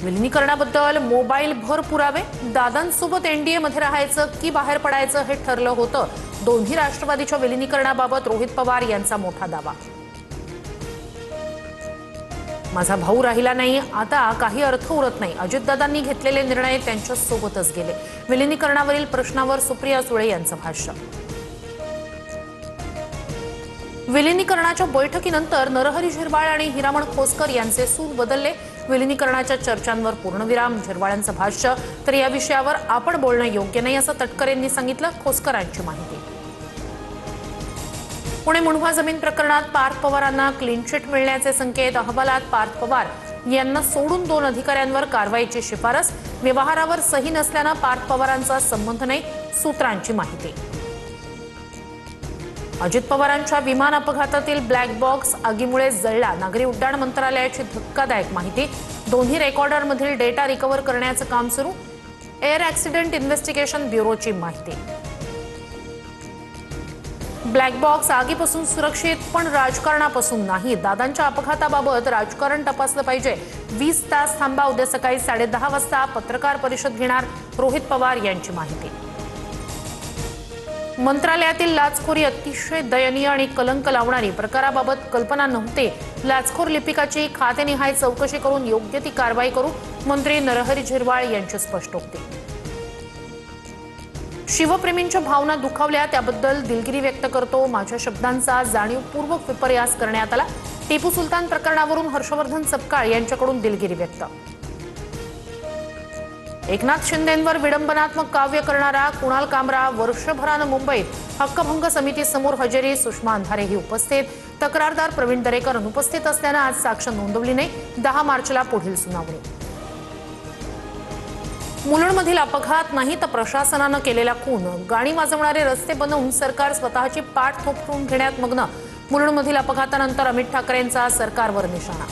विलिनीकरणाबद्दल mobile भर पुरावे, दादांसोबत NDA मध्ये राहायचं की बाहेर पडायचं हे ठरलं होतं. दोन्ही राष्ट्रवादीच्या विलिनीकरणाबाबत रोहित पवार यांचा मोठा दावा. माझा भाऊ राहिला नाही, आता काही अर्थ उरत नाही. अजितदादांनी घेतलेले निर्णय त्यांच्या सोबतच गेले. विलिनीकरणावरील प्रश्नावर सुप्रिया सुळे यांचं भाष्य. विलिनीकरणाच्या बैठकीनंतर नरहरी झिरवाळ आणि हिरामण खोसकर यांचे सूर बदलले. विलिनीकरणाच्या चर्चांवर पूर्णविराम. झिरवाळांचं भाष्य. तर या विषयावर आपण बोलणं योग्य नाही असं तटकरेंनी सांगितलं. खोसकरांची माहिती. पुणे मुंढवा जमीन प्रकरणात पार्थ पवारांना क्लीन चिट मिळण्याचे संकेत. अहवालात पार्थ पवार यांना सोडून 2 अधिकाऱ्यांवर कारवाईची शिफारस. व्यवहारावर सही नसल्यानं पार्थ पवारांचा संबंध नाही. सूत्रांची माहिती. अजित पवारांच्या विमान अपघातातील ब्लॅक बॉक्स आगीमुळे जळला. नागरी उड्डाण मंत्रालयाची धक्कादायक माहिती. दोन्ही रेकॉर्डरमधील डेटा रिकव्हर करण्याचं काम सुरू. एअर ॲक्सिडेंट इन्व्हेस्टिगेशन ब्युरोची माहिती. ब्लॅक बॉक्स आगीपासून सुरक्षित पण राजकारणापासून नाही. दादांच्या अपघाताबाबत राजकारण तपासलं पाहिजे. 20 तास थांबा. उद्या सकाळी 10:30 वाजता पत्रकार परिषद घेणार. रोहित पवार यांची माहिती. मंत्रालयातील लाचखोरी अतिशय दयनीय आणि कलंक लावणारी. प्रकाराबाबत कल्पना नव्हते. लाचखोर लिपिकाची खातेनिहाय चौकशी करून योग्य ती कारवाई करू. मंत्री नरहरी झिरवाळ यांची स्पष्टोक्ती. शिवप्रेमींच्या भावना दुखावल्या त्याबद्दल दिलगिरी व्यक्त करतो. माझ्या शब्दांचा जाणीवपूर्वक विपर्यास करण्यात आला. टिपू सुलतान प्रकरणावरून हर्षवर्धन सपकाळ यांच्याकडून दिलगिरी व्यक्त. एकनाथ शिंदेंवर विडंबनात्मक काव्य करणारा कुणाल कामरा वर्षभरानं मुंबईत. हक्कभंग समितीसमोर हजेरी. सुषमा अंधारेही उपस्थित. तक्रारदार प्रवीण दरेकर अनुपस्थित असल्यानं आज साक्ष नोंदवली नाही. 10 मार्चला पुढील सुनावणी. मुलुंडमधील अपघात नाही तर प्रशासनानं केलेला खून. गाणी वाजवणारे रस्ते बनवून सरकार स्वतःची पाठ थोपटून घेण्यात मग्न. मुलुंडमधील अपघातानंतर अमित ठाकरेंचा सरकारवर निशाणा.